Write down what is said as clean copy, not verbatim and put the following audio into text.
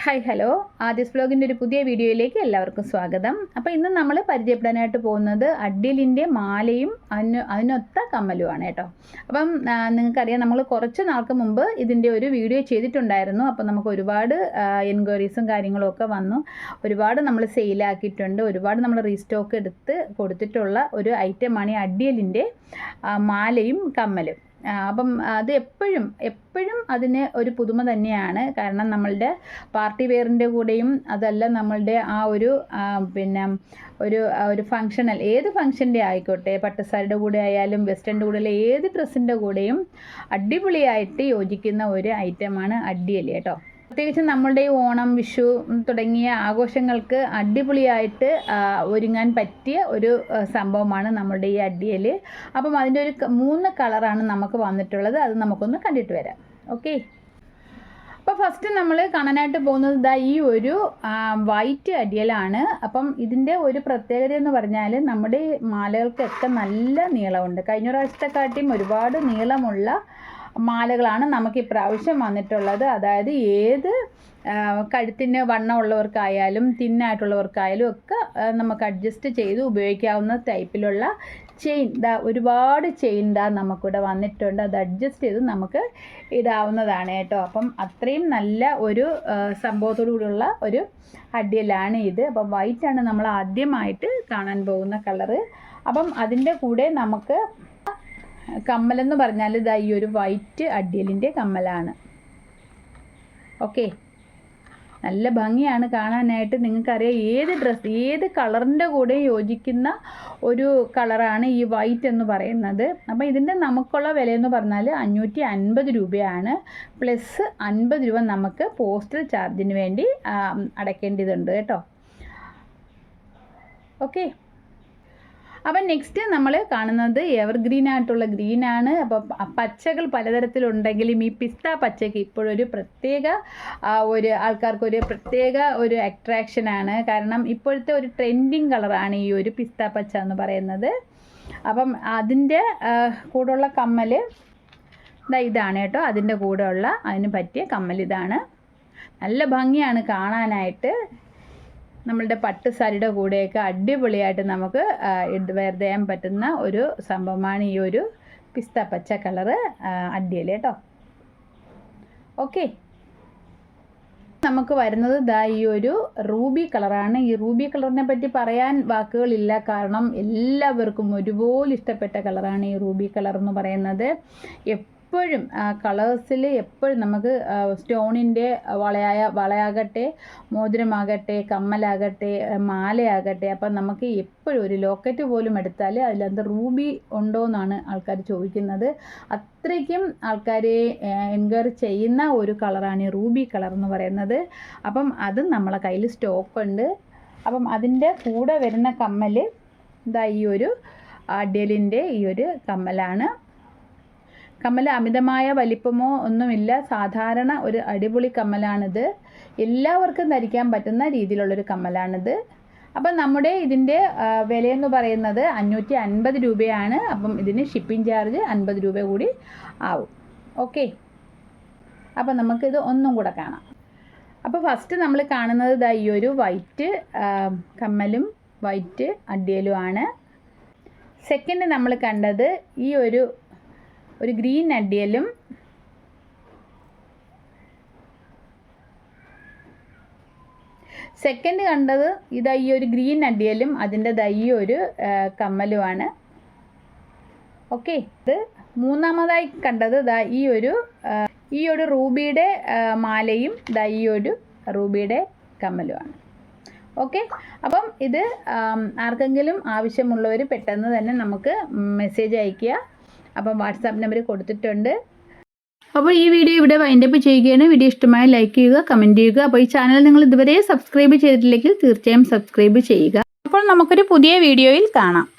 Hi hello ആദ്യസ് വ്ലോഗിൻ്റെ ഒരു പുതിയ വീഡിയോയിലേക്ക് എല്ലാവർക്കും സ്വാഗതം. അപ്പോൾ ഇന്ന് നമ്മൾ പരിചയപ്പെടാനായിട്ട് പോകുന്നത് അഡ്യലിൻ്റെ മാലയും അതിനൊത്ത കമ്മലുമാണ് കേട്ടോ. അപ്പം നിങ്ങൾക്കറിയാം, നമ്മൾ കുറച്ച് നാൾക്ക് മുമ്പ് ഇതിൻ്റെ ഒരു വീഡിയോ ചെയ്തിട്ടുണ്ടായിരുന്നു. അപ്പോൾ നമുക്ക് ഒരുപാട് എൻക്വയറീസും കാര്യങ്ങളും ഒക്കെ വന്നു. ഒരുപാട് നമ്മൾ സെയിലാക്കിയിട്ടുണ്ട്, ഒരുപാട് നമ്മൾ റീസ്റ്റോക്ക് എടുത്ത് കൊടുത്തിട്ടുള്ള ഒരു ഐറ്റമാണ് ഈ അഡ്യലിൻ്റെ മാലയും കമ്മലും. അപ്പം അത് എപ്പോഴും അതിന് ഒരു പുതുമ തന്നെയാണ്. കാരണം നമ്മളുടെ പാർട്ടി വെയറിൻ്റെ കൂടെയും അതല്ല നമ്മളുടെ ആ ഒരു ഒരു ഫങ്ഷണൽ ഏത് ഫങ്ഷൻ്റെ ആയിക്കോട്ടെ, പട്ടുസാരിയുടെ കൂടെ ആയാലും വെസ്റ്റേണിൻ്റെ കൂടെ ഏത് ഡ്രസ്സിൻ്റെ കൂടെയും അടിപൊളിയായിട്ട് യോജിക്കുന്ന ഒരു ഐറ്റമാണ് അഡ്യൽ കേട്ടോ. പ്രത്യേകിച്ച് നമ്മളുടെ ഈ ഓണം, വിഷു തുടങ്ങിയ ആഘോഷങ്ങൾക്ക് അടിപൊളിയായിട്ട് ഒരുങ്ങാൻ പറ്റിയ ഒരു സംഭവമാണ് നമ്മളുടെ ഈ അഡ്യൽ. അപ്പം അതിൻ്റെ ഒരു 3 കളറാണ് നമുക്ക് വന്നിട്ടുള്ളത്. അത് നമുക്കൊന്ന് കണ്ടിട്ട് വരാം. ഓക്കെ, അപ്പോൾ ഫസ്റ്റ് നമ്മൾ കാണാനായിട്ട് പോകുന്നത് ഈ ഒരു വൈറ്റ് അഡ്യലാണ്. അപ്പം ഇതിൻ്റെ ഒരു പ്രത്യേകത എന്ന് പറഞ്ഞാൽ നമ്മുടെ മാലകൾക്കൊക്കെ നല്ല നീളമുണ്ട്. കഴിഞ്ഞ പ്രാവശ്യത്തെക്കാട്ടിയും ഒരുപാട് നീളമുള്ള മാലകളാണ് നമുക്ക് ഇപ്രാവശ്യം വന്നിട്ടുള്ളത്. അതായത് ഏത് കഴുത്തിന് വണ്ണമുള്ളവർക്കായാലും തിന്നായിട്ടുള്ളവർക്കായാലും ഒക്കെ നമുക്ക് അഡ്ജസ്റ്റ് ചെയ്ത് ഉപയോഗിക്കാവുന്ന ടൈപ്പിലുള്ള ചെയിൻ ഒരുപാട് ചെയിൻ നമുക്കിവിടെ വന്നിട്ടുണ്ട്. അത് അഡ്ജസ്റ്റ് ചെയ്ത് നമുക്ക് ഇടാവുന്നതാണ് കേട്ടോ. അപ്പം അത്രയും നല്ല ഒരു സംഭവത്തോടു കൂടിയുള്ള ഒരു അഡ്യലാണ് ഇത്. അപ്പം വൈറ്റാണ് നമ്മൾ ആദ്യമായിട്ട് കാണാൻ പോകുന്ന കളറ്. അപ്പം അതിൻ്റെ കൂടെ നമുക്ക് കമ്മലെന്ന് പറഞ്ഞാൽ ഈ ഒരു വൈറ്റ് അഡ്യലിൻ്റെ കമ്മലാണ്. ഓക്കെ, നല്ല ഭംഗിയാണ് കാണാനായിട്ട്. നിങ്ങൾക്കറിയാം, ഏത് കളറിൻ്റെ കൂടെ യോജിക്കുന്ന ഒരു കളറാണ് ഈ വൈറ്റ് എന്ന് പറയുന്നത്. അപ്പോൾ ഇതിൻ്റെ നമുക്കുള്ള വിലയെന്ന് പറഞ്ഞാൽ 550 രൂപയാണ്. പ്ലസ് 50 രൂപ നമുക്ക് പോസ്റ്റൽ ചാർജിന് വേണ്ടി അടയ്ക്കേണ്ടതുണ്ട് കേട്ടോ. ഓക്കെ, അപ്പം നെക്സ്റ്റ് നമ്മൾ കാണുന്നത് എവർഗ്രീൻ ആയിട്ടുള്ള ഗ്രീനാണ്. അപ്പോൾ പച്ചകൾ പലതരത്തിലുണ്ടെങ്കിലും ഈ പിസ്ത പച്ചയ്ക്ക് ഇപ്പോഴൊരു പ്രത്യേക ആൾക്കാർക്കൊരു പ്രത്യേക ഒരു അട്രാക്ഷനാണ്. കാരണം ഇപ്പോഴത്തെ ഒരു ട്രെൻഡിങ് കളറാണ് ഈ ഒരു പിസ്ത പച്ച എന്ന് പറയുന്നത്. അപ്പം അതിൻ്റെ കൂടെയുള്ള കമ്മൽ ഇതാണ് കേട്ടോ. അതിൻ്റെ കൂടെയുള്ള അതിന് പറ്റിയ കമ്മൽ ഇതാണ്. നല്ല ഭംഗിയാണ് കാണാനായിട്ട്. നമ്മളുടെ പട്ടുസാരിയുടെ കൂടെയൊക്കെ അടിപൊളിയായിട്ട് നമുക്ക് വെയർ ചെയ്യാൻ പറ്റുന്ന ഒരു സംഭവമാണ് ഈ ഒരു പിസ്ത പച്ച കളറ് അഡ്യൽ കേട്ടോ. ഓക്കെ, നമുക്ക് വരുന്നത് ഈ ഒരു റൂബി കളറാണ്. ഈ റൂബി കളറിനെ പറ്റി പറയാൻ വാക്കുകളില്ല. കാരണം എല്ലാവർക്കും ഒരുപോലെ ഇഷ്ടപ്പെട്ട കളറാണ് ഈ റൂബി കളർ എന്ന് പറയുന്നത്. എപ്പോഴും കളേഴ്സിൽ എപ്പോഴും നമുക്ക് സ്റ്റോണിൻ്റെ വളയാകട്ടെ, മോതിരമാകട്ടെ, കമ്മലാകട്ടെ, മാലയാകട്ടെ, അപ്പം നമുക്ക് എപ്പോഴും ഒരു ലോക്കറ്റ് പോലും എടുത്താൽ അതിലത് റൂബി ഉണ്ടോ എന്നാണ് ആൾക്കാർ ചോദിക്കുന്നത്. അത്രയ്ക്കും ആൾക്കാരെ എൻക്വയറി ചെയ്യുന്ന ഒരു കളറാണ് ഈ റൂബി കളർ എന്ന് പറയുന്നത്. അപ്പം അതും നമ്മളെ കയ്യിൽ സ്റ്റോക്ക് ഉണ്ട്. അപ്പം അതിൻ്റെ കൂടെ വരുന്ന കമ്മൽ ഈ ഒരു അഡ്യലിൻ്റെ ഈ ഒരു കമ്മലാണ്. കമ്മൽ അമിതമായ വലിപ്പമോ ഒന്നുമില്ല, സാധാരണ ഒരു അടിപൊളി കമ്മലാണിത്. എല്ലാവർക്കും ധരിക്കാൻ പറ്റുന്ന രീതിയിലുള്ളൊരു കമ്മലാണിത്. അപ്പം നമ്മുടെ ഇതിൻ്റെ വിലയെന്ന് പറയുന്നത് 550 രൂപയാണ്. അപ്പം ഇതിന് ഷിപ്പിംഗ് ചാർജ് 50 രൂപ കൂടി ആവും. ഓക്കെ, അപ്പം നമുക്കിത് ഒന്നും കൂടെ കാണാം. അപ്പോൾ ഫസ്റ്റ് നമ്മൾ കാണുന്നത് ഈ ഒരു വൈറ്റ് കമ്മലും വൈറ്റ് അഡ്യലുമാണ്. സെക്കൻഡ് നമ്മൾ കണ്ടത് ഈ ഒരു ഗ്രീൻ അഡ്യലും സെക്കൻഡ് കണ്ടത് ഈ ഒരു ഗ്രീൻ അഡ്യലും അതിൻ്റെ ഈ ഒരു കമ്മലുമാണ്. ഓക്കെ, ഇത് മൂന്നാമതായി കണ്ടത് ഈ ഒരു റൂബിയുടെ മാലയും ഈ ഒരു റൂബിയുടെ കമ്മലുമാണ്. ഓക്കെ, അപ്പം ഇത് ആർക്കെങ്കിലും ആവശ്യമുള്ളവർ പെട്ടെന്ന് തന്നെ നമുക്ക് മെസ്സേജ് അയയ്ക്കുക. അപ്പം വാട്സാപ്പ് നമ്പർ കൊടുത്തിട്ടുണ്ട്. അപ്പോൾ ഈ വീഡിയോ ഇവിടെ വൈൻഡപ്പ് ചെയ്യുകയാണ്. വീഡിയോ ഇഷ്ടമായി ലൈക്ക് ചെയ്യുക, കമൻറ്റ് ചെയ്യുക. അപ്പോൾ ഈ ചാനൽ നിങ്ങൾ ഇതുവരെ സബ്സ്ക്രൈബ് ചെയ്തിട്ടില്ലെങ്കിൽ തീർച്ചയായും സബ്സ്ക്രൈബ് ചെയ്യുക. അപ്പോൾ നമുക്കൊരു പുതിയ വീഡിയോയിൽ കാണാം.